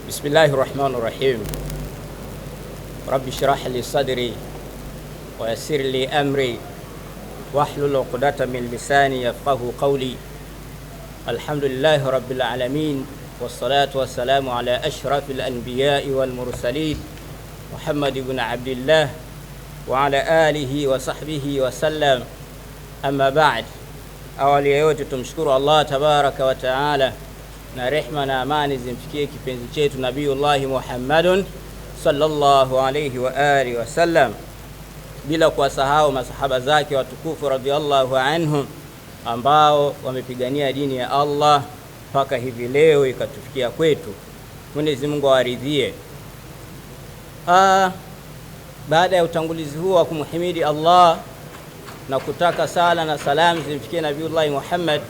Bismillahir Rahmanir Rahim. Rabbi shrah li sadri wa yassir li amri wahlul 'uqdatam min lisani yafqahu qawli. Alhamdulillahi rabbil alamin wassalatu wassalamu ala ashrafil anbiya'i wal mursalin Muhammad ibn Abdullah wa ala alihi wa sahbihi wa sallam. Amma ba'd. Awali yote tumshukuru Allah tabaraka wa taala na rehma na amani zimfikie kipenzi chetu Nabiiullah Muhammadun sallallahu alayhi wa alihi wa sallam, bila kuwasahau masahaba zake watukufu radhiallahu anhum ambao wamepigania dini ya Allah mpaka hivi leo ikatufikia kwetu. Mwenyezi Mungu awaridhie. Baada ya utangulizi huu wa kumhimidi Allah na kutaka sala na salamu zimfikie Nabiiullah Muhammad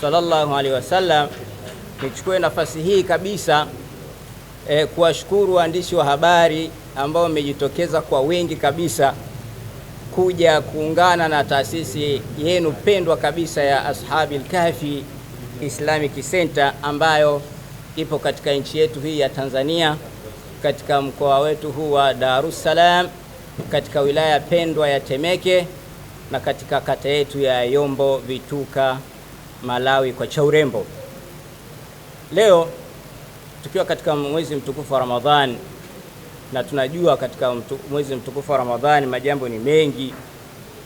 sallallahu alaihi wasallam, nichukue nafasi hii kabisa kuwashukuru waandishi wa habari ambao wamejitokeza kwa wengi kabisa kuja kuungana na taasisi yenu pendwa kabisa ya Ashabil Kahfi Islamic Center ambayo ipo katika nchi yetu hii ya Tanzania, katika mkoa wetu huu wa Dar es Salaam, katika wilaya pendwa ya Temeke na katika kata yetu ya Yombo Vituka Malawi kwa Chaurembo. Leo tukiwa katika mwezi mtukufu wa Ramadhani, na tunajua katika mwezi mtukufu wa Ramadhani majambo ni mengi.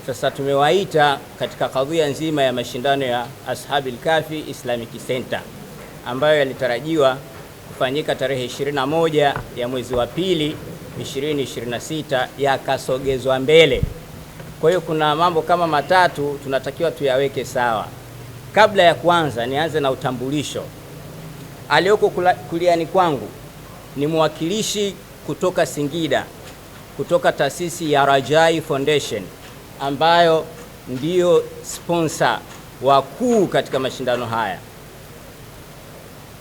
Sasa tumewaita katika kadhia nzima ya mashindano ya Ashabil Kahfi Islamic Center ambayo yalitarajiwa kufanyika tarehe 21 ya mwezi wa pili 2026, yakasogezwa mbele. Kwa hiyo kuna mambo kama matatu tunatakiwa tuyaweke sawa. Kabla ya kuanza, nianze na utambulisho. Aliyoko kuliani kwangu ni mwakilishi kutoka Singida, kutoka taasisi ya Rajai Foundation ambayo ndiyo sponsor wakuu katika mashindano haya.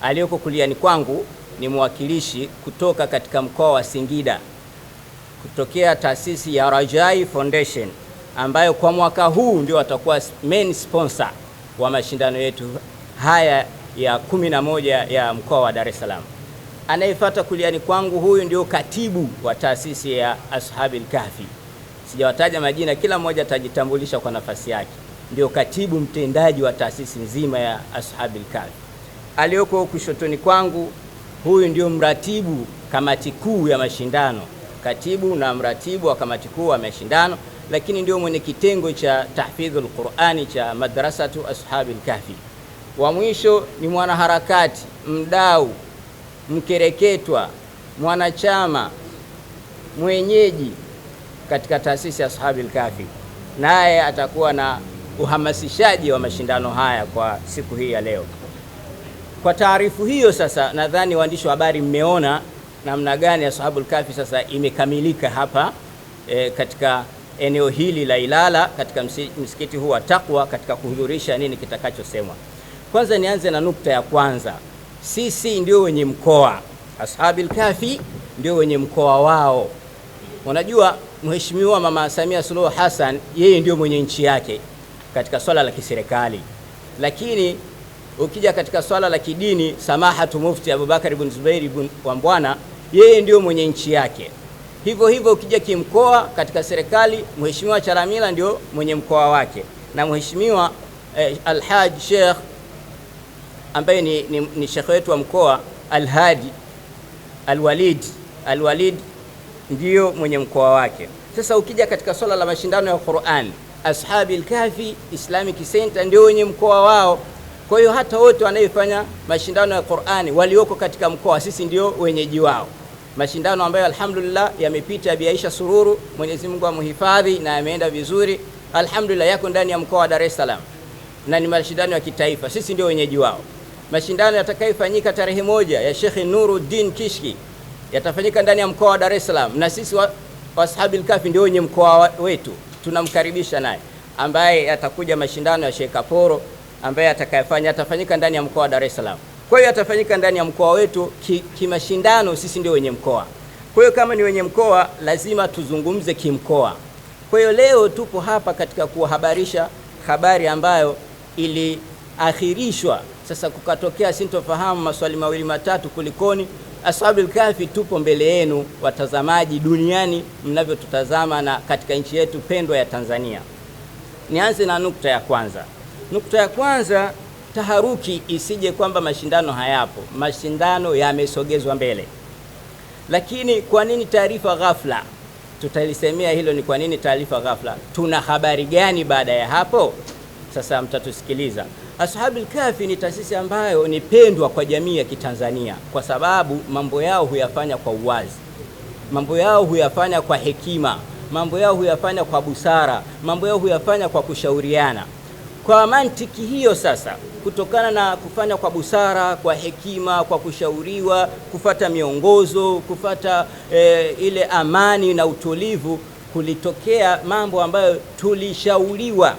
Aliyoko kuliani kwangu ni mwakilishi kutoka katika mkoa wa Singida, kutokea taasisi ya Rajai Foundation ambayo kwa mwaka huu ndio watakuwa main sponsor wa mashindano yetu haya ya 11 ya mkoa wa Dar es Salaam. Anayefuata kuliani kwangu, huyu ndio katibu wa taasisi ya Ashabil Kahfi. Sijawataja majina, kila mmoja atajitambulisha kwa nafasi yake. Ndio katibu mtendaji wa taasisi nzima ya Ashabil Kahfi. Aliyoko kushotoni kwangu, huyu ndio mratibu kamati kuu ya mashindano, katibu na mratibu wa kamati kuu wa mashindano, lakini ndio mwenye kitengo cha tahfidhul Qur'ani cha madrasatu Ashabil Kahfi. Wa mwisho ni mwanaharakati, mdau, mkereketwa, mwanachama, mwenyeji katika taasisi ya Ashabil Kahfi, naye atakuwa na uhamasishaji wa mashindano haya kwa siku hii ya leo. Kwa taarifu hiyo sasa, nadhani waandishi wa habari mmeona namna gani Ashabul Kahfi sasa imekamilika hapa katika eneo hili la Ilala, katika msikiti huu wa Taqwa, katika kuhudhurisha nini kitakachosemwa. Kwanza nianze na nukta ya kwanza. Sisi ndio wenye mkoa, Ashabil Kahfi ndio wenye mkoa wao. Unajua Mheshimiwa Mama Samia Suluhu Hassan, yeye ndio mwenye nchi yake katika swala la kiserikali, lakini ukija katika swala la kidini, Samahatu Mufti Abubakar ibn Zubair ibn Wambwana, yeye ndio mwenye nchi yake. Hivyo hivyo ukija kimkoa katika serikali, Mheshimiwa Chalamila ndio mwenye mkoa wake, na Mheshimiwa Alhaj Sheikh ambaye ni Sheikh wetu wa mkoa Alhadi Alwalid ndio mwenye mkoa wake. Sasa ukija katika swala la mashindano ya Qur'an, Ashabil Kahfi Islamic Center ndio wenye mkoa wao. Kwa hiyo hata wote wanaofanya mashindano ya Qur'ani walioko katika mkoa, sisi ndio wenyeji wao. Mashindano ambayo alhamdulillah yamepita Bi Aisha Sururu, Mwenyezi Mungu amhifadhi, na yameenda vizuri alhamdulillah, yako ndani ya mkoa wa Dar es Salaam na ni mashindano ya kitaifa, sisi ndio wenyeji wao. Mashindano yatakayofanyika tarehe 1 ya Sheikh Nuruddin Kishki yatafanyika ndani ya mkoa wa Dar es Salaam, na sisi wa Ashabil Kahfi ndio wenye mkoa wetu, tunamkaribisha naye, ambaye atakuja mashindano ya Sheikh Kaporo ambaye atafanyika ndani ya mkoa wa Dar es Salaam. Kwa hiyo atafanyika ndani ya mkoa wetu kimashindano, sisi ndio wenye mkoa. Kwa hiyo kama ni wenye mkoa, lazima tuzungumze kimkoa. Kwa hiyo leo tupo hapa katika kuhabarisha habari ambayo iliakhirishwa. Sasa kukatokea sintofahamu, maswali mawili matatu, kulikoni Ashabul Kahfi tupo mbele yenu watazamaji duniani mnavyotutazama na katika nchi yetu pendwa ya Tanzania. Nianze na nukta ya kwanza. Nukta ya kwanza, taharuki isije kwamba mashindano hayapo. Mashindano yamesogezwa mbele. Lakini kwa nini taarifa ghafla? Tutalisemea hilo, ni kwa nini taarifa ghafla. Tuna habari gani baada ya hapo? Sasa mtatusikiliza. Ashabul Kahfi ni taasisi ambayo ni pendwa kwa jamii ya Kitanzania kwa sababu mambo yao huyafanya kwa uwazi. Mambo yao huyafanya kwa hekima, mambo yao huyafanya kwa busara, mambo yao huyafanya kwa kushauriana. Kwa mantiki hiyo sasa, kutokana na kufanya kwa busara, kwa hekima, kwa kushauriwa, kufata miongozo, kufata ile amani na utulivu, kulitokea mambo ambayo tulishauriwa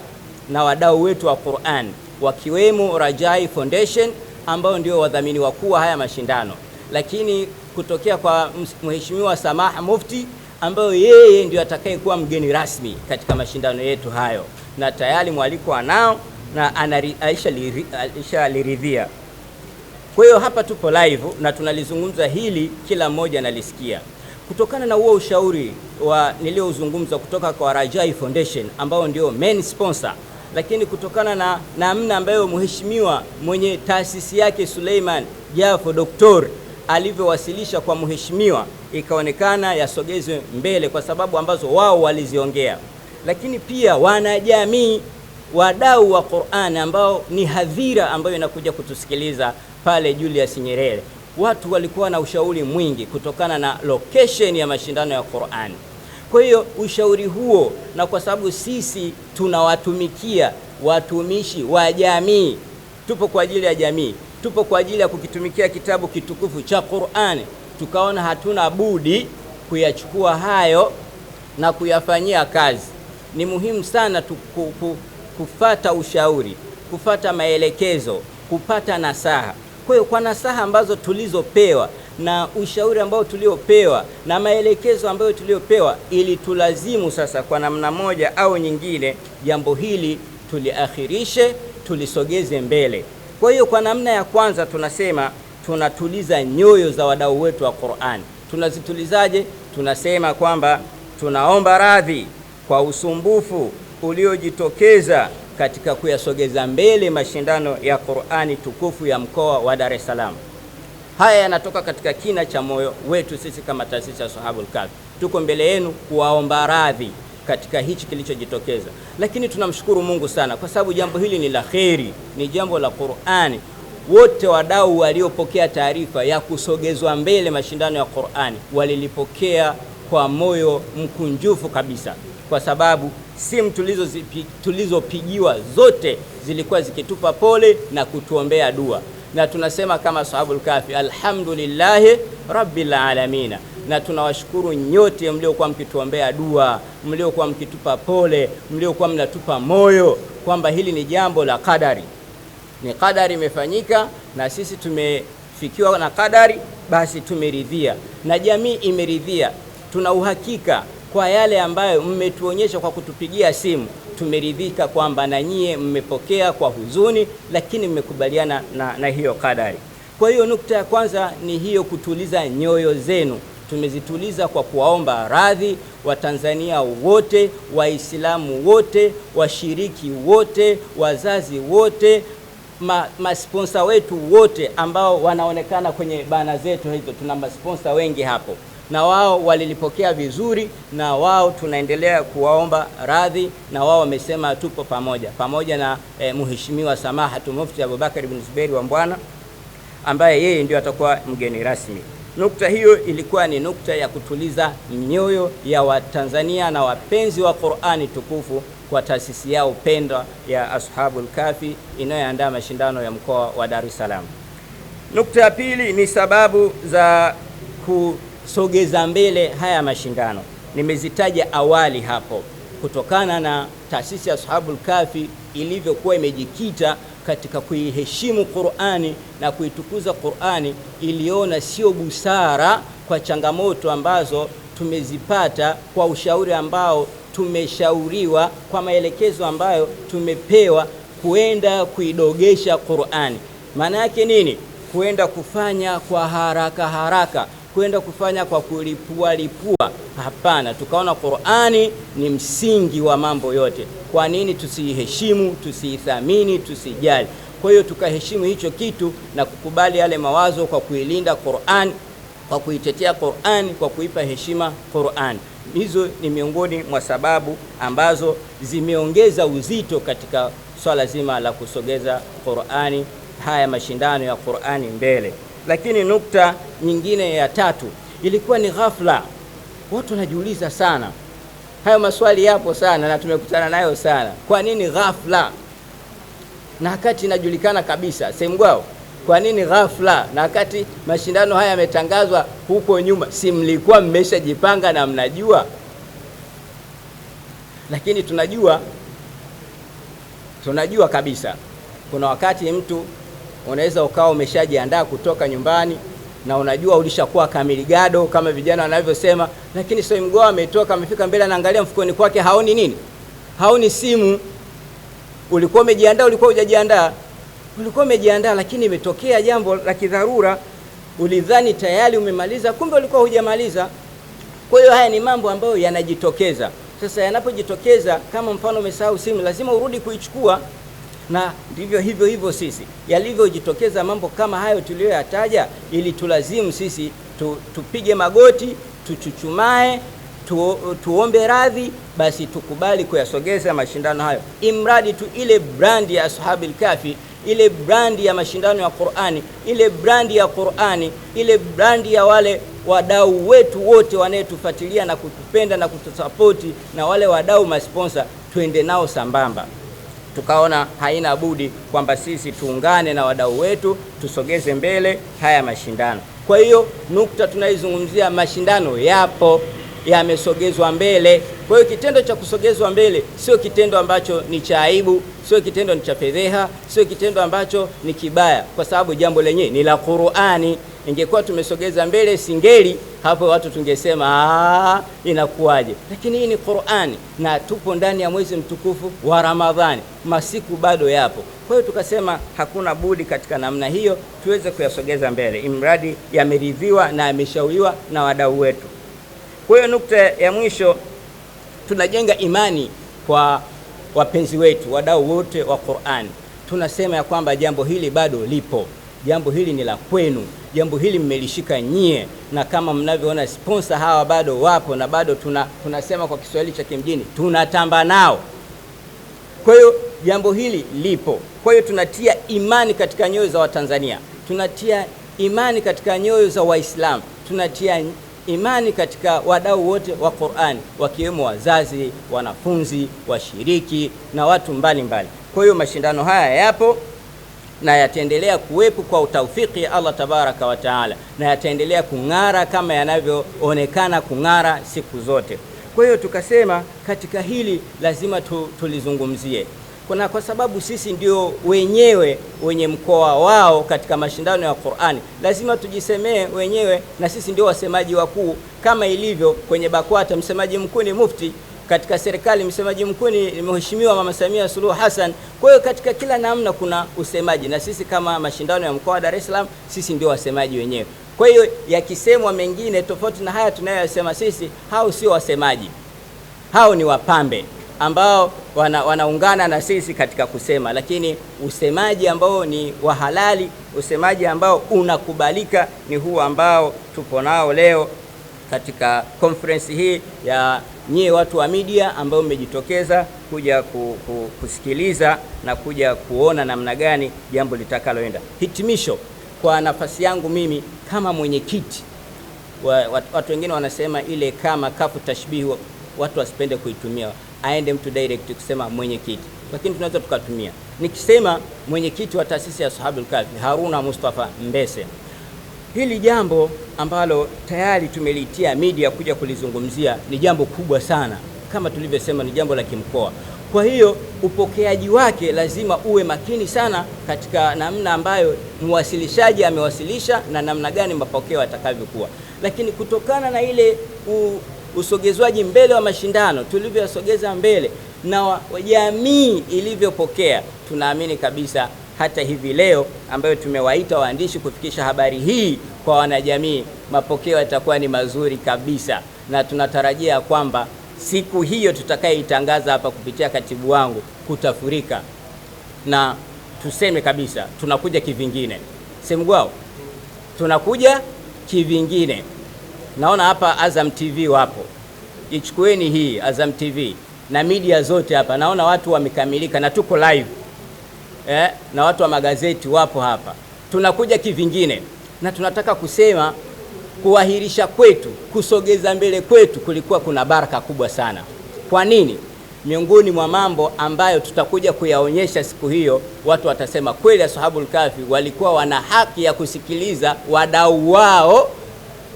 na wadau wetu wa Qur'an, wakiwemo Rajai Foundation ambao ndio wadhamini wakuu haya mashindano, lakini kutokea kwa Mheshimiwa Samaha Mufti ambayo yeye ndio atakayekuwa mgeni rasmi katika mashindano yetu hayo, na tayari mwaliko anao na Aisha liridhia. Kwa hiyo hapa tupo live na tunalizungumza hili, kila mmoja analisikia. Kutokana na huo ushauri niliozungumza kutoka kwa Rajai Foundation ambao ndio main sponsor, lakini kutokana na namna ambayo mheshimiwa mwenye taasisi yake Suleiman Jafo Doktor alivyowasilisha kwa mheshimiwa, ikaonekana yasogezwe mbele kwa sababu ambazo wao waliziongea. Lakini pia wanajamii, wadau wa Qur'an ambao ni hadhira ambayo inakuja kutusikiliza pale Julius Nyerere, watu walikuwa na ushauri mwingi kutokana na location ya mashindano ya Qur'an. Kwa hiyo ushauri huo, na kwa sababu sisi tunawatumikia watumishi wa jamii, tupo kwa ajili ya jamii, tupo kwa ajili ya kukitumikia kitabu kitukufu cha Qur'an, tukaona hatuna budi kuyachukua hayo na kuyafanyia kazi. Ni muhimu sana kufata ushauri, kufata maelekezo, kupata nasaha. Kwa hiyo kwa nasaha ambazo tulizopewa na ushauri ambao tuliopewa na maelekezo ambayo tuliopewa, ili tulazimu sasa kwa namna moja au nyingine jambo hili tuliakhirishe, tulisogeze mbele. Kwa hiyo kwa namna ya kwanza tunasema tunatuliza nyoyo za wadau wetu wa Qur'an. Tunazitulizaje? Tunasema kwamba tunaomba radhi kwa usumbufu uliojitokeza katika kuyasogeza mbele mashindano ya Qur'ani tukufu ya mkoa wa Dar es Salaam. Haya yanatoka katika kina cha moyo wetu sisi kama taasisi ya Ashabul Kahfi. Tuko mbele yenu kuwaomba radhi katika hichi kilichojitokeza. Lakini tunamshukuru Mungu sana kwa sababu jambo hili ni la kheri, ni jambo la Qur'ani. Wote wadau waliopokea taarifa ya kusogezwa mbele mashindano ya Qur'ani walilipokea kwa moyo mkunjufu kabisa, kwa sababu simu tulizopigiwa zote zilikuwa zikitupa pole na kutuombea dua. Na tunasema kama Ashabul Kahfi, alhamdulillahi rabbil alamin. Na tunawashukuru nyote mliokuwa mkituombea dua, mliokuwa mkitupa pole, mliokuwa mnatupa moyo kwamba hili ni jambo la kadari. Ni kadari imefanyika na sisi tumefikiwa na kadari, basi tumeridhia na jamii imeridhia. Tuna uhakika kwa yale ambayo mmetuonyesha kwa kutupigia simu, tumeridhika kwamba na nyie mmepokea kwa huzuni, lakini mmekubaliana na hiyo kadari. Kwa hiyo nukta ya kwanza ni hiyo, kutuliza nyoyo zenu. Tumezituliza kwa kuwaomba radhi Watanzania wote, Waislamu wote, washiriki wote, wazazi wote, masponsa wetu wote ambao wanaonekana kwenye bana zetu hizo. Tuna masponsa wengi hapo na wao walilipokea vizuri, na wao tunaendelea kuwaomba radhi, na wao wamesema tupo pamoja na Mheshimiwa Samahatu Mufti Abubakar ibn Zuberi wa Mbwana ambaye yeye ndio atakuwa mgeni rasmi. Nukta hiyo ilikuwa ni nukta ya kutuliza mioyo ya Watanzania na wapenzi wa Qur'ani tukufu kwa taasisi yao pendwa ya Ashabul Kahfi inayoandaa mashindano ya mkoa wa Dar es Salaam. Nukta ya pili ni sababu za kusogeza mbele haya mashindano. Nimezitaja awali hapo, kutokana na taasisi ya Ashabul Kahfi ilivyokuwa imejikita katika kuiheshimu Qur'ani na kuitukuza Qur'ani, iliona sio busara kwa changamoto ambazo tumezipata, kwa ushauri ambao tumeshauriwa, kwa maelekezo ambayo tumepewa, kuenda kuidogesha Qur'ani. Maana yake nini? kwenda kufanya kwa haraka haraka, kwenda kufanya kwa kulipua lipua. Hapana, tukaona Qur'ani ni msingi wa mambo yote. Kwa nini tusiheshimu, tusithamini, tusijali? Kwa hiyo tukaheshimu hicho kitu na kukubali yale mawazo kwa kuilinda Qur'an, kwa kuitetea Qur'an, kwa kuipa heshima Qur'an. Hizo ni miongoni mwa sababu ambazo zimeongeza uzito katika swala zima la kusogeza Qur'ani, haya mashindano ya Qur'ani mbele. Lakini nukta nyingine ya tatu ilikuwa ni ghafla. Watu wanajiuliza sana, hayo maswali yapo sana na tumekutana nayo sana. Kwa nini ghafla na wakati inajulikana kabisa sehemu gwao? Kwa nini ghafla na wakati mashindano haya yametangazwa huko nyuma? Si mlikuwa mmeshajipanga na mnajua? Lakini tunajua kabisa kuna wakati mtu unaweza ukawa umeshajiandaa kutoka nyumbani na unajua ulishakuwa kamiligado kama vijana wanavyosema, lakini sio mgoa ametoka amefika mbele anaangalia mfukoni kwake haoni nini? Haoni simu. Ulikuwa umejiandaa, ulikuwa hujajiandaa? Ulikuwa umejiandaa, lakini imetokea jambo la kidharura, ulidhani tayari umemaliza, kumbe ulikuwa hujamaliza. Kwa hiyo haya ni mambo ambayo yanajitokeza. Sasa yanapojitokeza, kama mfano umesahau simu, lazima urudi kuichukua. Na ndivyo hivyo sisi yalivyojitokeza mambo kama hayo tuliyoyataja, ili tulazimu sisi tupige magoti, tuchuchumae, tuombe radhi, basi tukubali kuyasogeza mashindano hayo, imradi tu ile brandi ya Ashabil Kahfi, ile brandi ya mashindano ya Qur'ani, ile brandi ya Qur'ani, ile brandi ya wale wadau wetu wote wanayetufuatilia na kutupenda na kutusapoti, na wale wadau masponsa, tuende nao sambamba. Tukaona haina budi kwamba sisi tuungane na wadau wetu, tusogeze mbele haya mashindano. Kwa hiyo nukta tunaizungumzia, mashindano yapo, yamesogezwa mbele. Kwa hiyo kitendo cha kusogezwa mbele sio kitendo ambacho ni cha aibu, sio kitendo ni cha fedheha, sio kitendo ambacho ni kibaya, kwa sababu jambo lenyewe ni la Qur'ani. Ingekuwa tumesogeza mbele singeli, hapo watu tungesema inakuwaje. Lakini hii ni Qur'ani na tupo ndani ya mwezi mtukufu wa Ramadhani, masiku bado yapo. Kwa hiyo tukasema hakuna budi katika namna hiyo tuweze kuyasogeza mbele, imradi yameridhiwa na yameshauriwa na wadau wetu. Kwa hiyo nukta ya mwisho, tunajenga imani kwa wapenzi wetu, wadau wote wa Qur'ani. Tunasema ya kwamba jambo hili bado lipo, jambo hili ni la kwenu, jambo hili mmelishika nyie, na kama mnavyoona sponsor hawa bado wapo, na bado tunasema kwa Kiswahili cha kimjini, tunatamba nao. Kwa hiyo jambo hili lipo. Kwa hiyo tunatia imani katika nyoyo za Watanzania, tunatia imani katika nyoyo za Waislamu, tunatia imani katika wadau wote wa Qur'ani, wakiwemo wazazi, wanafunzi, washiriki na watu mbalimbali. Kwa hiyo mashindano haya yapo na yataendelea kuwepo kwa utaufiki ya Allah tabaraka wa taala, na yataendelea kung'ara kama yanavyoonekana kung'ara siku zote. Kwa hiyo tukasema katika hili lazima tulizungumzie, kwa sababu sisi ndio wenyewe wenye mkoa wao katika mashindano ya Qur'ani, lazima tujisemee wenyewe, na sisi ndio wasemaji wakuu. Kama ilivyo kwenye BAKWATA, msemaji mkuu ni mufti, katika serikali msemaji mkuu ni Mheshimiwa Mama Samia Suluhu Hassan. Kwa hiyo katika kila namna kuna usemaji, na sisi kama mashindano ya mkoa wa Dar es Salaam, sisi ndio wasemaji wenyewe. Kwa hiyo yakisemwa mengine tofauti na haya tunayosema sisi, hao sio wasemaji, hao ni wapambe ambao wanaungana na sisi katika kusema. Lakini usemaji ambao ni wa halali, usemaji ambao unakubalika, ni huu ambao tupo nao leo katika conference hii ya nyie watu wa media ambao mmejitokeza kuja kusikiliza na kuja kuona namna gani jambo litakaloenda. Hitimisho kwa nafasi yangu mimi kama mwenyekiti, watu wengine wanasema ile kama kafu tashbihi, watu wasipende kuitumia, aende mtu direct kusema mwenyekiti, lakini tunaweza tukatumia. Nikisema mwenyekiti wa taasisi ya Ashabul Kahfi Haruna Mustafa Mbese, hili jambo ambalo tayari tumelitia media kuja kulizungumzia ni jambo kubwa sana, kama tulivyosema ni jambo la kimkoa. Kwa hiyo upokeaji wake lazima uwe makini sana katika namna ambayo mwasilishaji amewasilisha na namna gani mapokeo yatakavyokuwa. Lakini kutokana na ile usogezwaji mbele wa mashindano tulivyosogeza mbele na jamii ilivyopokea, tunaamini kabisa hata hivi leo ambayo tumewaita waandishi kufikisha habari hii kwa wanajamii, mapokeo yatakuwa ni mazuri kabisa, na tunatarajia kwamba siku hiyo tutakayeitangaza hapa kupitia katibu wangu kutafurika. Na tuseme kabisa tunakuja kivingine. Semgwao, tunakuja kivingine. Naona hapa Azam TV wapo. Ichukueni hii Azam TV na media zote hapa. Naona watu wamekamilika na tuko live. Na watu wa magazeti wapo hapa. Tunakuja kivingine na tunataka kusema kuahirisha kwetu, kusogeza mbele kwetu kulikuwa kuna baraka kubwa sana. Kwa nini? Miongoni mwa mambo ambayo tutakuja kuyaonyesha siku hiyo, watu watasema kweli Ashabul Kahfi walikuwa wana haki ya kusikiliza wadau wao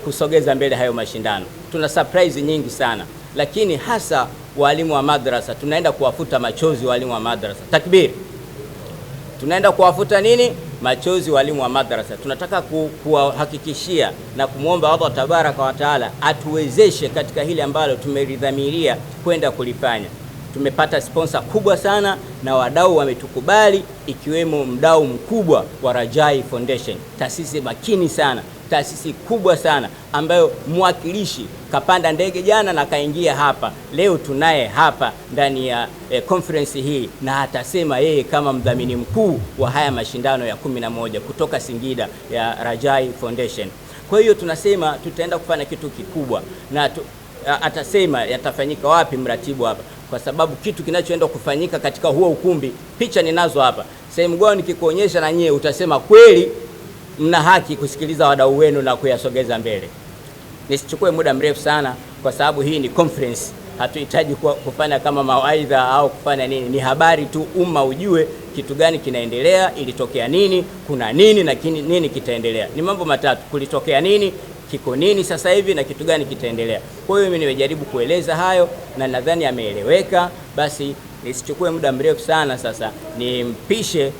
kusogeza mbele hayo mashindano. Tuna surprise nyingi sana, lakini hasa walimu wa madrasa tunaenda kuwafuta machozi walimu wa madrasa. Takbir. Tunaenda kuwafuta nini? Machozi walimu wa madrasa. Tunataka kuwahakikishia na kumwomba Allah Tabaraka wa Taala atuwezeshe katika hili ambalo tumeridhamiria kwenda kulifanya. Tumepata sponsor kubwa sana na wadau wametukubali, ikiwemo mdau mkubwa wa Rajai Foundation, taasisi makini sana, taasisi kubwa sana ambayo mwakilishi kapanda ndege jana na kaingia hapa. Leo tunaye hapa ndani ya conference hii, na atasema yeye kama mdhamini mkuu wa haya mashindano ya 11 kutoka Singida ya Rajai Foundation. Kwa hiyo tunasema tutaenda kufanya kitu kikubwa, na atasema yatafanyika wapi mratibu hapa, kwa sababu kitu kinachoenda kufanyika katika huo ukumbi, picha ninazo hapa. Sehemu gani nikikuonyesha na nyie utasema kweli mna haki kusikiliza wadau wenu na kuyasogeza mbele. Nisichukue muda mrefu sana kwa sababu hii ni conference. Hatuhitaji kufanya kama mawaidha au kufanya nini. Ni habari tu, umma ujue kitu gani kinaendelea, ilitokea nini, kuna nini na nini kitaendelea. Ni mambo matatu: kulitokea nini, kiko nini sasa hivi na kitu gani kitaendelea. Kwa hiyo mimi nimejaribu kueleza hayo na nadhani ameeleweka. Basi nisichukue muda mrefu sana, sasa nimpishe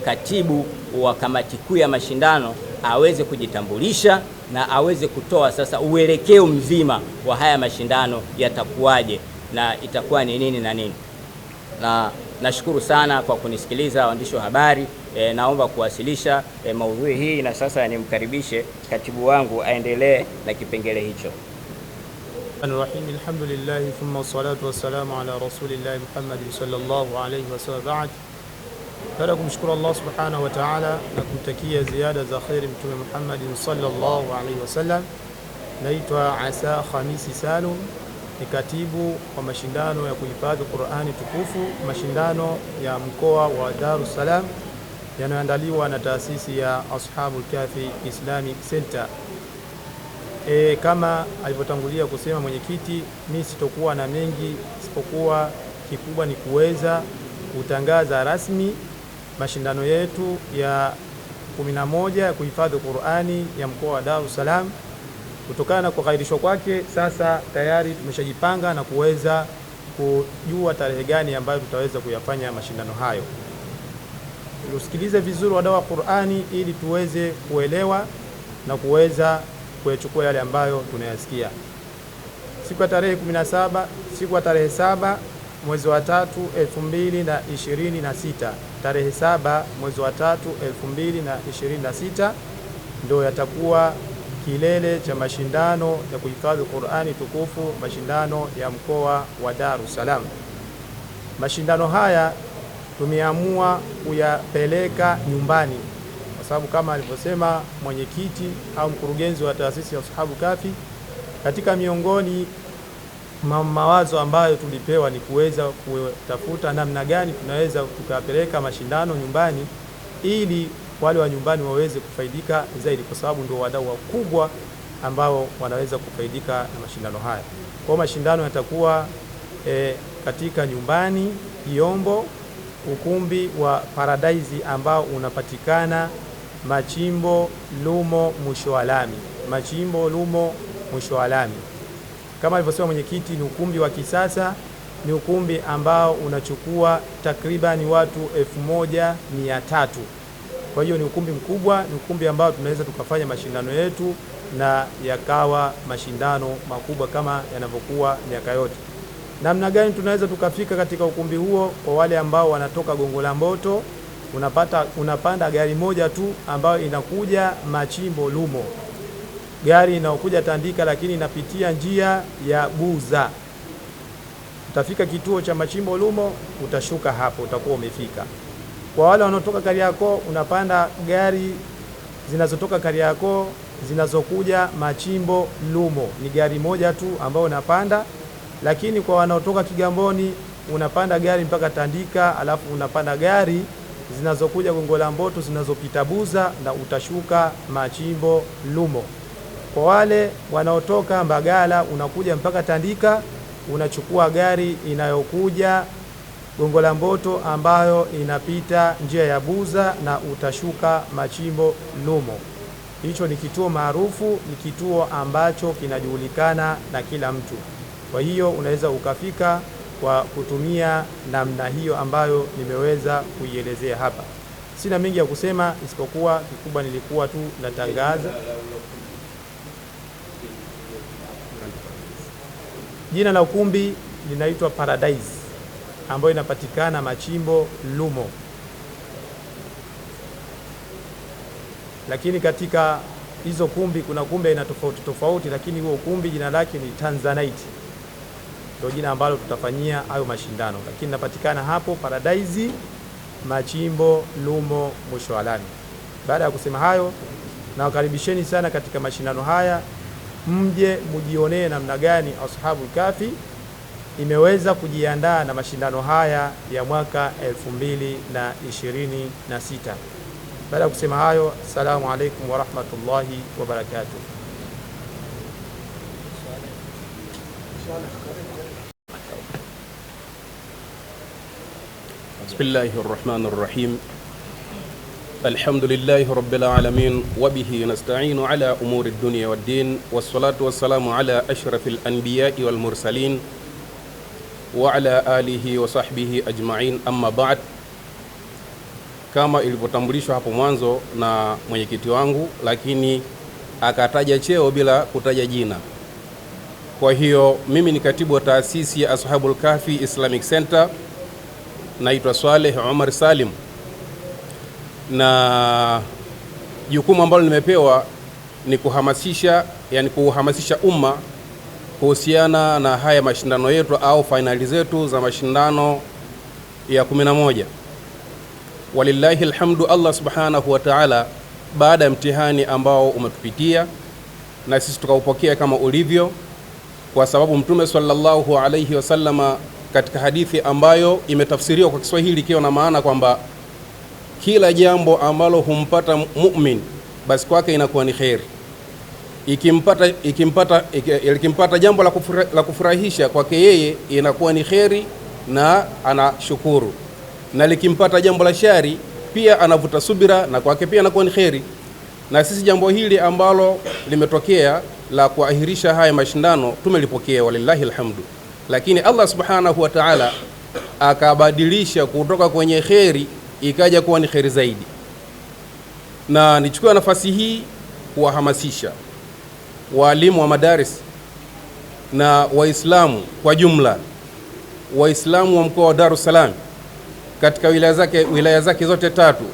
katibu wa kamati kuu ya mashindano aweze kujitambulisha na aweze kutoa sasa uelekeo mzima wa haya mashindano yatakuwaje na itakuwa ni nini na nini. Na nashukuru sana kwa kunisikiliza waandishi wa habari. Naomba kuwasilisha maudhui hii, na sasa nimkaribishe katibu wangu aendelee na kipengele hicho. Bismillahir alhamdulillah thumma salatu wassalamu ala rasulillah Muhammad sallallahu alayhi wasallam. Baad, baada kumshukuru Allah subhanahu wa ta'ala na kumtakia ziada za khairi Mtume Muhammad sallallahu alayhi wasallam. Naitwa Asa Khamisi Salum, ni katibu wa mashindano ya kuhifadhi Qur'ani tukufu, mashindano ya mkoa wa Dar es Salaam yanayoandaliwa na taasisi ya Ashabul Kahfi Islamic Center. Kama alivyotangulia kusema mwenyekiti, mimi sitokuwa na mengi isipokuwa kikubwa ni kuweza kutangaza rasmi mashindano yetu ya 11 ya kuhifadhi Qur'ani ya mkoa wa Dar es Salaam. Kutokana na kuhairishwa kwake, sasa tayari tumeshajipanga na kuweza kujua tarehe gani ambayo tutaweza kuyafanya mashindano hayo. Tusikilize vizuri wadau wa Qur'ani ili tuweze kuelewa na kuweza kuyachukua yale ambayo tunayasikia. Siku ya tarehe 17, siku ya tarehe 7 mwezi wa 3 2026, tarehe 7 mwezi wa 3 2026 ndio yatakuwa kilele cha mashindano ya kuhifadhi Qur'ani tukufu, mashindano ya mkoa wa Dar es Salaam. Mashindano haya tumeamua kuyapeleka nyumbani kwa sababu kama alivyosema mwenyekiti au mkurugenzi wa taasisi ya Ashabul Kahfi, katika miongoni mawazo ambayo tulipewa ni kuweza kutafuta namna gani tunaweza tukapeleka mashindano nyumbani ili wale wa nyumbani waweze kufaidika zaidi, kwa sababu ndio wadau wakubwa ambao wanaweza kufaidika na mashindano haya. Kwa mashindano yatakuwa katika nyumbani Yombo, ukumbi wa Paradise ambao unapatikana Machimbo Lumo mwisho wa lami. Machimbo Lumo mwisho wa lami. Kama alivyosema mwenyekiti, ni ukumbi wa kisasa, ni ukumbi ambao unachukua takriban watu 1300. Kwa hiyo ni ukumbi mkubwa, ni ukumbi ambao tunaweza tukafanya mashindano yetu na yakawa mashindano makubwa kama yanavyokuwa miaka yote. Namna gani tunaweza tukafika katika ukumbi huo? Kwa wale ambao wanatoka Gongo la Mboto, unapanda gari moja tu ambayo inakuja Machimbo Lumo, gari inayokuja Tandika lakini inapitia njia ya Buza. Utafika kituo cha Machimbo Lumo, utashuka hapo, utakuwa umefika. Kwa wale wanaotoka Kariakoo, unapanda gari zinazotoka Kariakoo zinazokuja Machimbo Lumo, ni gari moja tu ambayo unapanda. Lakini kwa wanaotoka Kigamboni, unapanda gari mpaka Tandika, alafu unapanda gari zinazokuja Gongo la Mboto zinazopita Buza na utashuka Machimbo Lumo. Kwa wale wanaotoka Mbagala, unakuja mpaka Tandika, unachukua gari inayokuja Gongo la Mboto ambayo inapita njia ya Buza na utashuka Machimbo Lumo. Hicho ni kituo maarufu, ni kituo ambacho kinajulikana na kila mtu. Kwa hiyo unaweza ukafika kwa kutumia namna hiyo ambayo nimeweza kuielezea hapa. Sina mengi ya kusema isipokuwa kikubwa nilikuwa tu natangaza. Jina la ukumbi linaitwa Paradise, ambayo inapatikana Machimbo Lumo. Lakini katika hizo kumbi kuna kumbi aina tofauti tofauti, lakini huo ukumbi jina lake ni Tanzanite, ndio jina ambalo tutafanyia hayo mashindano. Lakini napatikana hapo Paradise, Machimbo Lumo, mwisho wa lami. Baada ya kusema hayo, nawakaribisheni sana katika mashindano haya, mje mujionee namna gani Ashabul Kahfi imeweza kujiandaa na mashindano haya ya mwaka 2026. Baada ya kusema hayo, assalamu alaikum wa rahmatullahi wa barakatuh. Bismillahir Rahmanir Rahim. Alhamdulillahi Rabbil Alamin wa bihi nasta'inu ala umuri dunya wad din, wassalatu wassalamu ala ashrafil anbiya'i wal mursalin wa ala alihi wa sahbihi ajma'in, amma ba'd. Kama ilivyotambulishwa hapo mwanzo na mwenyekiti wangu, lakini akataja cheo bila kutaja jina. Kwa hiyo mimi ni katibu wa taasisi ya Ashabul Kahfi Islamic Center, naitwa Saleh Omar Salim, na jukumu ambalo nimepewa ni kuhamasisha umma kuhusiana na haya mashindano yetu au finali zetu za mashindano ya 11. Walillahi alhamdu, Allah subhanahu wa ta'ala, baada ya mtihani ambao umetupitia na sisi tukaupokea kama ulivyo, kwa sababu Mtume sallallahu alayhi wasallama katika hadithi ambayo imetafsiriwa kwa Kiswahili ikiwa na maana kwamba kila jambo ambalo humpata mu'min basi kwake inakuwa ni khair. Ikimpata jambo la kufurahisha kwake yeye inakuwa ni khairi na anashukuru, na likimpata jambo la shari pia anavuta subira na kwake pia inakuwa ni khairi. Na sisi jambo hili ambalo limetokea la kuahirisha haya mashindano tumelipokea, walillahi alhamdu. Lakini Allah subhanahu wa ta'ala akabadilisha kutoka kwenye khairi ikaja kuwa ni khairi zaidi. Na nichukua nafasi hii kuwahamasisha walimu wa madaris na Waislamu kwa jumla, Waislamu wa mkoa wa Dar es Salaam katika wilaya zake zote tatu,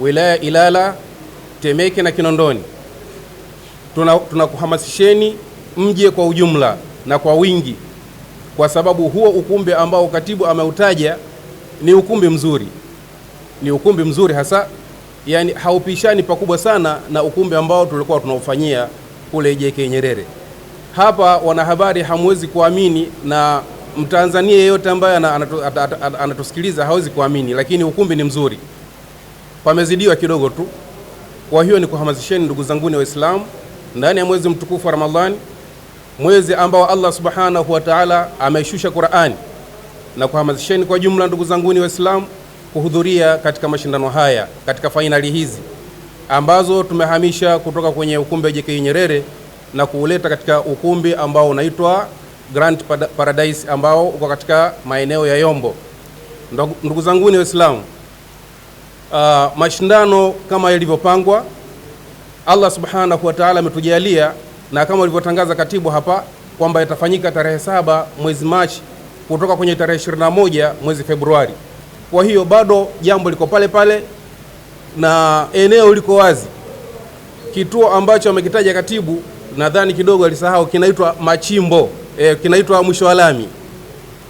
wilaya Ilala, Temeke na Kinondoni. Tunakuhamasisheni mje kwa ujumla na kwa wingi, kwa sababu huo ukumbi ambao katibu ameutaja ni ukumbi mzuri, ni ukumbi mzuri hasa, yani haupishani pakubwa sana na ukumbi ambao tulikuwa tunaufanyia kule JK Nyerere. Hapa wanahabari hamwezi kuamini, na Mtanzania yeyote ambaye anatusikiliza hawezi kuamini, lakini ukumbi ni mzuri, pamezidiwa kidogo tu. Kwa hiyo ni kuhamasisheni ndugu zanguni Waislamu, ndani ya mwezi mtukufu wa Ramadhani, mwezi ambao Allah subhanahu wa ta'ala ameshusha Qur'ani, na kuhamasisheni kwa jumla ndugu zanguni Waislamu kuhudhuria katika mashindano haya, katika fainali hizi ambazo tumehamisha kutoka kwenye ukumbi wa JK Nyerere na kuuleta katika ukumbi ambao unaitwa Grand Paradise ambao uko katika maeneo ya Yombo. Ndugu zanguni Waislamu, mashindano kama yalivyopangwa, Allah subhanahu wa ta'ala ametujalia, na kama alivyotangaza katibu hapa kwamba yatafanyika tarehe 7 mwezi Machi kutoka kwenye tarehe 21 mwezi Februari. Kwa hiyo bado jambo liko pale pale na eneo liko wazi. Kituo ambacho amekitaja katibu, nadhani kidogo alisahau, kinaitwa Machimbo, kinaitwa Mwisho wa Lami,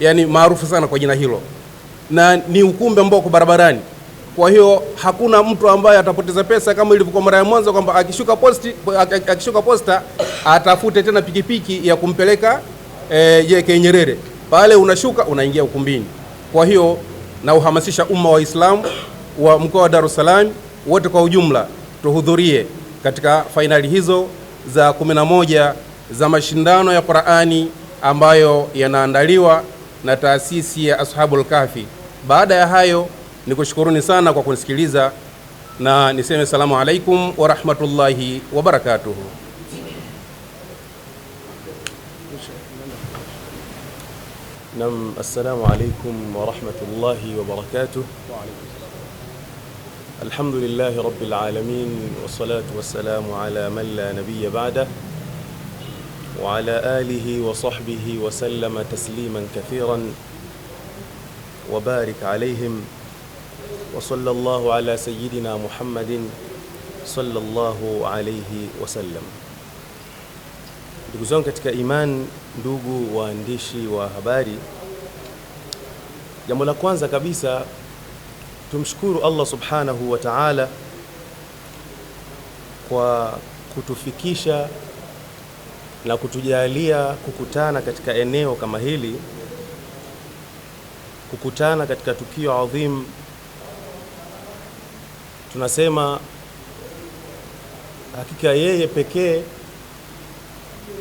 yani maarufu sana kwa jina hilo, na ni ukumbi ambao uko barabarani. Kwa hiyo hakuna mtu ambaye atapoteza pesa kama ilivyokuwa mara ya mwanzo kwamba akishuka posta atafute tena pikipiki ya kumpeleka JK Nyerere. Pale unashuka unaingia ukumbini. Kwa hiyo na uhamasisha umma wa Islam wa mkoa wa Dar es Salaam wote kwa ujumla tuhudhurie katika fainali hizo za 11 za mashindano ya Qur'ani ambayo yanaandaliwa na taasisi ya Ashabul Kahfi. Baada ya hayo nikushukuruni sana kwa kunisikiliza na niseme salamu alaikum wa rahmatullahi wa barakatuh. Naam, assalamu alaikum wa rahmatullahi wa barakatuh. Alhamdulillahi rabbil alamin wassalatu wassalamu ala man la nabiyya ba'da wa ala alihi wa sahbihi wa sallama tasliman kathiran wa barik alayhim wa sallallahu ala sayyidina Muhammadin sallallahu alayhi wa sallam. Ndugu zangu katika iman, ndugu waandishi wa habari, jambo la kwanza kabisa tumshukuru Allah subhanahu wa ta'ala kwa kutufikisha na kutujalia kukutana katika eneo kama hili, kukutana katika tukio adhim. Tunasema hakika yeye pekee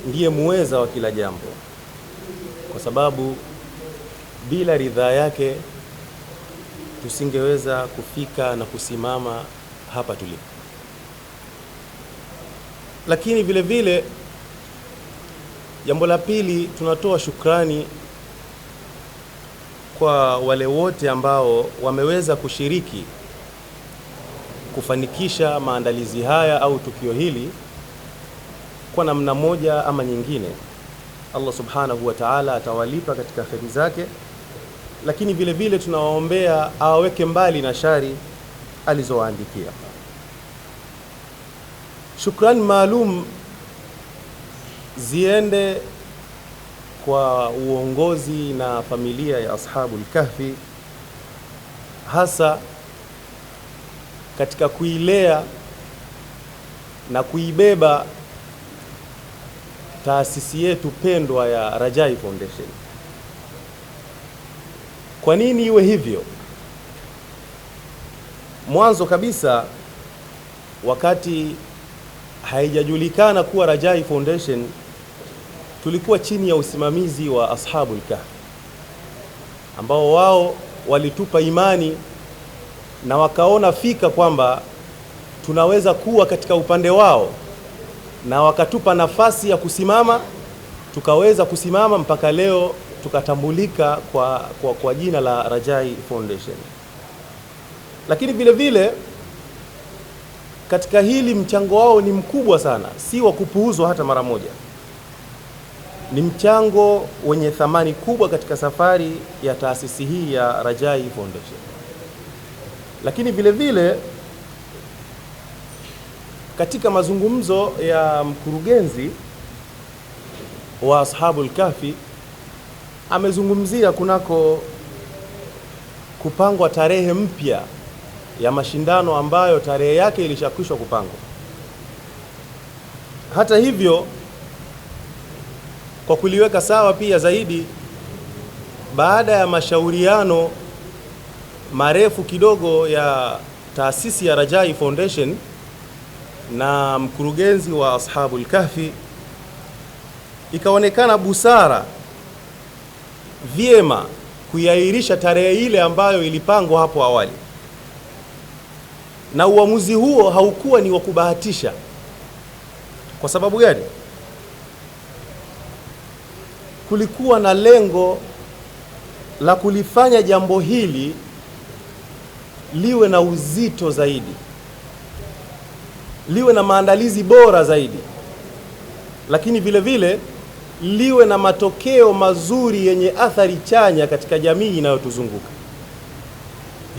ndiye muweza wa kila jambo, kwa sababu bila ridhaa yake tusingeweza kufika na kusimama hapa tulipo. Lakini vile vile jambo la pili, tunatoa shukrani kwa wale wote ambao wameweza kushiriki kufanikisha maandalizi haya au tukio hili kwa namna moja ama nyingine. Allah subhanahu wa ta'ala atawalipa katika kheri zake, lakini vile vile tunawaombea awaweke mbali na shari alizowaandikia. Shukrani maalum ziende kwa uongozi na familia ya Ashabul Kahfi, hasa katika kuilea na kuibeba taasisi yetu pendwa ya Rajai Foundation. Kwa nini iwe hivyo? Mwanzo kabisa, wakati haijajulikana kuwa Rajai Foundation, tulikuwa chini ya usimamizi wa Ashabul Kahfi, ambao wao walitupa imani na wakaona fika kwamba tunaweza kuwa katika upande wao, na wakatupa nafasi ya kusimama, tukaweza kusimama mpaka leo tukatambulika kwa jina la Rajai Foundation. Lakini vile vile katika hili mchango wao ni mkubwa sana, si wa kupuuzwa hata mara moja. Ni mchango wenye thamani kubwa katika safari ya taasisi hii ya Rajai Foundation. Lakini vile vile katika mazungumzo ya mkurugenzi wa Ashabul Kahfi, amezungumzia kunako kupangwa tarehe mpya ya mashindano ambayo tarehe yake ilishakwisha kupangwa. Hata hivyo, kwa kuliweka sawa pia zaidi, baada ya mashauriano marefu kidogo ya taasisi ya Rajai Foundation na mkurugenzi wa Ashabul Kahfi, ikaonekana busara vyema kuiahirisha tarehe ile ambayo ilipangwa hapo awali. Na uamuzi huo haukuwa ni wa kubahatisha. Kwa sababu gani? Kulikuwa na lengo la kulifanya jambo hili liwe na uzito zaidi, liwe na maandalizi bora zaidi, lakini vile vile liwe na matokeo mazuri yenye athari chanya katika jamii inayotuzunguka.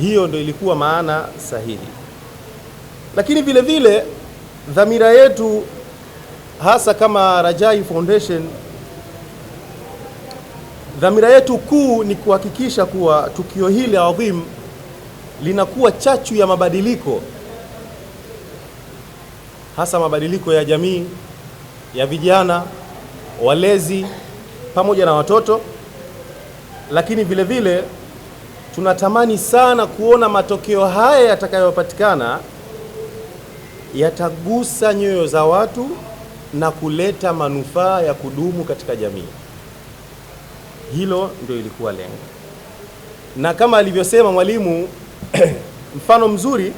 Hiyo ndio ilikuwa maana sahihi. Lakini vile vile dhamira yetu hasa kama Rajai Foundation, dhamira yetu kuu ni kuhakikisha kuwa tukio hili adhim linakuwa chachu ya mabadiliko, hasa mabadiliko ya jamii, ya vijana, walezi pamoja na watoto. Lakini vile vile tunatamani sana kuona matokeo haya yatakayopatikana yatagusa nyoyo za watu na kuleta manufaa ya kudumu katika jamii. Hilo ndio ilikuwa lengo. Na kama alivyosema mwalimu mfano mzuri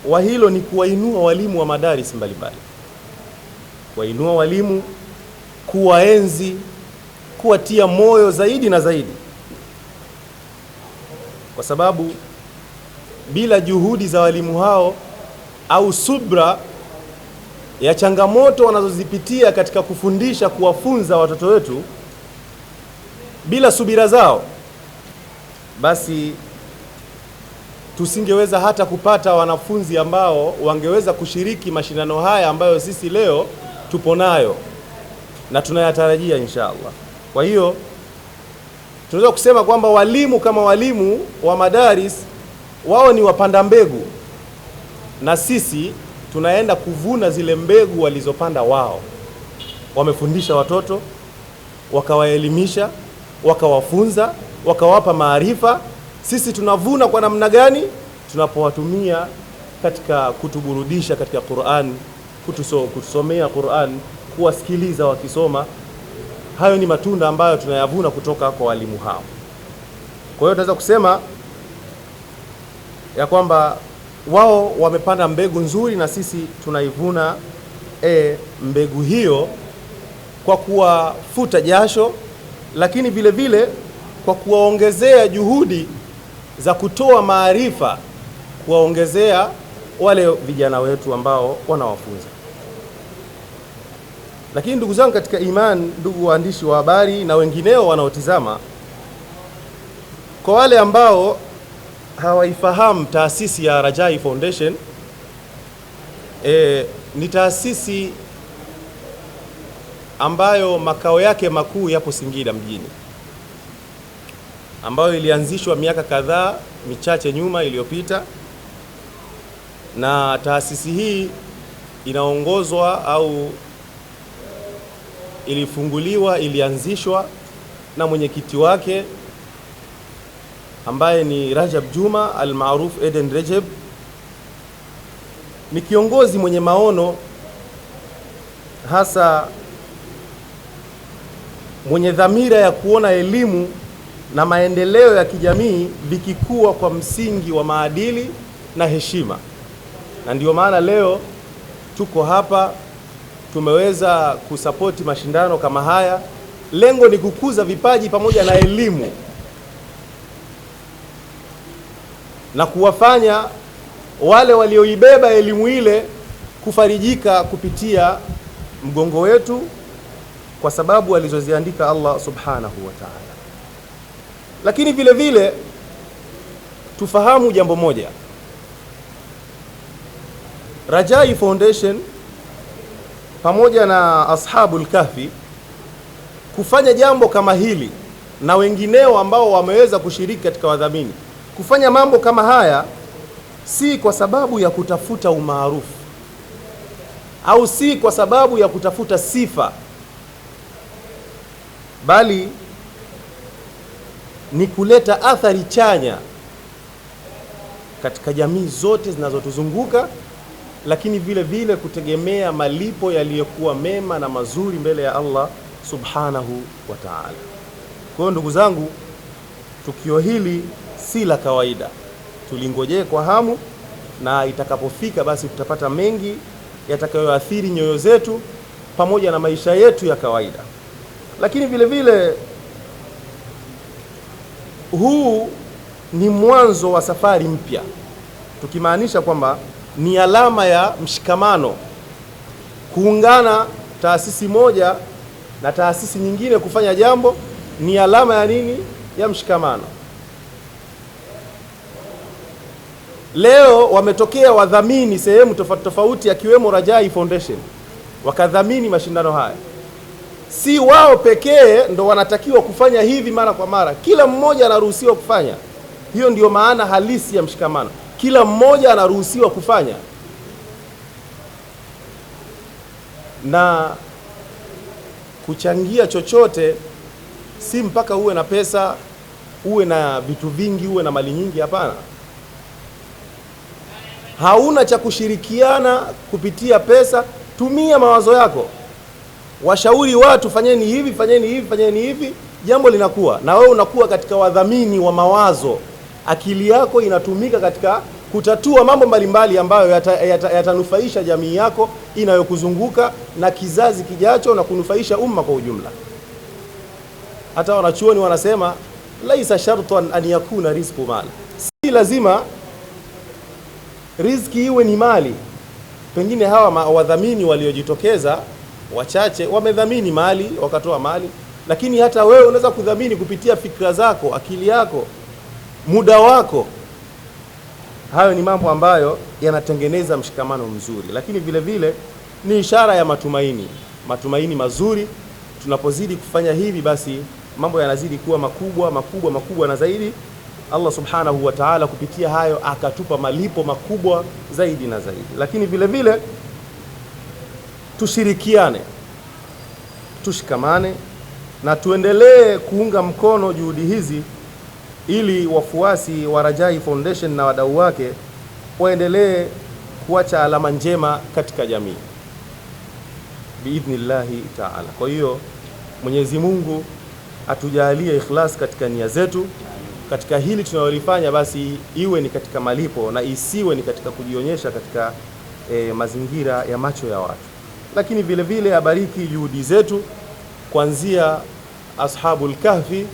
wa hilo ni kuwainua walimu wa madaris mbalimbali, kuwainua walimu, kuwaenzi, kuwatia moyo zaidi na zaidi, kwa sababu bila juhudi za walimu hao au subra ya changamoto wanazozipitia katika kufundisha, kuwafunza watoto wetu, bila subira zao, basi tusingeweza hata kupata wanafunzi ambao wangeweza kushiriki mashindano haya ambayo sisi leo tupo nayo na tunayatarajia insha Allah. Kwa hiyo tunaweza kusema kwamba walimu kama walimu wa madaris, wao ni wapanda mbegu na sisi tunaenda kuvuna zile mbegu walizopanda wao. Wamefundisha watoto, wakawaelimisha, wakawafunza, wakawapa maarifa. Sisi tunavuna kwa namna gani? Tunapowatumia katika kutuburudisha katika Qur'an, kutusomea Qur'an, kuwasikiliza wakisoma. Hayo ni matunda ambayo tunayavuna kutoka kwa walimu hao. Kwa hiyo tunaweza kusema ya kwamba wao wamepanda mbegu nzuri na sisi tunaivuna mbegu hiyo kwa kuwafuta jasho, lakini vile vile kwa kuwaongezea juhudi za kutoa maarifa, kuwaongezea wale vijana wetu ambao wanawafunza. Lakini ndugu zangu katika imani, ndugu waandishi wa habari na wengineo wanaotizama, kwa wale ambao hawaifahamu taasisi ya Rajai Foundation, ni taasisi ambayo makao yake makuu yapo Singida mjini, ambayo ilianzishwa miaka kadhaa michache nyuma iliyopita, na taasisi hii inaongozwa au ilianzishwa na mwenyekiti wake ambaye ni Rajab Juma al-Maruf Eden Rajab. Ni kiongozi mwenye maono, hasa mwenye dhamira ya kuona elimu na maendeleo ya kijamii vikikua kwa msingi wa maadili na heshima. Na ndio maana leo tuko hapa, tumeweza kusapoti mashindano kama haya. Lengo ni kukuza vipaji pamoja na elimu na kuwafanya wale walioibeba elimu ile kufarijika kupitia mgongo wetu, kwa sababu alizoziandika Allah subhanahu wa ta'ala. Lakini vile vile tufahamu jambo moja, Rajai Foundation pamoja na Ashabul Kahfi kufanya jambo kama hili na wengineo ambao wameweza kushiriki katika wadhamini, kufanya mambo kama haya si kwa sababu ya kutafuta umaarufu au si kwa sababu ya kutafuta sifa, bali ni kuleta athari chanya katika jamii zote zinazotuzunguka, lakini vile vile kutegemea malipo yaliyokuwa mema na mazuri mbele ya Allah subhanahu wa ta'ala. Kwa hiyo ndugu zangu, tukio hili si la kawaida, tulingojee kwa hamu, na itakapofika basi tutapata mengi yatakayoathiri nyoyo zetu pamoja na maisha yetu ya kawaida. Lakini vile vile huu ni mwanzo wa safari mpya, tukimaanisha kwamba ni alama ya mshikamano, kuungana taasisi moja na taasisi nyingine kufanya jambo ni alama ya nini? Ya mshikamano. Leo wametokea wadhamini sehemu tofauti tofauti, akiwemo Rajai Foundation, wakadhamini mashindano haya. Si wao pekee ndo wanatakiwa kufanya hivi mara kwa mara, kila mmoja anaruhusiwa kufanya. Hiyo ndiyo maana halisi ya mshikamano, kila mmoja anaruhusiwa kufanya. Na kuchangia chochote si mpaka uwe na pesa, uwe na vitu vingi, uwe na mali nyingi. Hapana, hauna cha kushirikiana kupitia pesa, tumia mawazo yako, washauri watu, fanyeni hivi, fanyeni hivi, fanyeni hivi, jambo linakuwa, na wewe unakuwa katika wadhamini wa mawazo. Akili yako inatumika katika kutatua mambo mbalimbali ambayo yatanufaisha jamii yako inayokuzunguka na kizazi kijacho, na kunufaisha umma kwa ujumla. Hata wanachuoni wanasema laisa shartan an yakuna rizqu mali, si lazima riziki iwe ni mali. Pengine hawa wadhamini waliojitokeza wachache wamedhamini mali, wakatoa mali, lakini hata wewe unaweza kudhamini kupitia fikra zako, akili yako, muda wako. Hayo ni mambo ambayo yanatengeneza mshikamano mzuri, lakini vile vile ni ishara ya matumaini mazuri. Tunapozidi kufanya hivi, basi mambo yanazidi kuwa makubwa na zaidi. Allah subhanahu wa ta'ala kupitia hayo akatupa malipo makubwa zaidi na zaidi. Lakini vile vile tushirikiane, tushikamane na tuendelee kuunga mkono juhudi hizi, ili wafuasi wa Rajai Foundation na wadau wake waendelee kuacha alama njema katika jamii biidhnillahi ta'ala. Kwa hiyo Mwenyezi Mungu atujalie ikhlas katika nia zetu, katika hili tunalolifanya, basi iwe ni katika malipo na isiwe ni katika kujionyesha katika mazingira ya macho ya watu. Lakini vile vile abariki juhudi zetu, kuanzia Ashabul Kahfi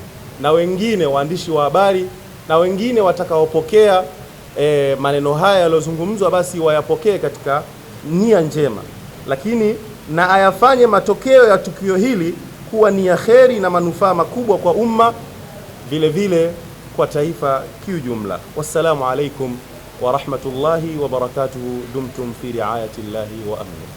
na wengine waandishi wa habari na wengine watakaopokea maneno haya yaliyozungumzwa, basi wayapokee katika nia njema, lakini na ayafanye matokeo ya tukio hili kuwa ni ya kheri na manufaa makubwa kwa umma, vile vile kwa taifa kiujumla. Wassalamu alaikum wa rahmatullahi wa barakatuhu. Dumtum fi riayati llahi wa amni.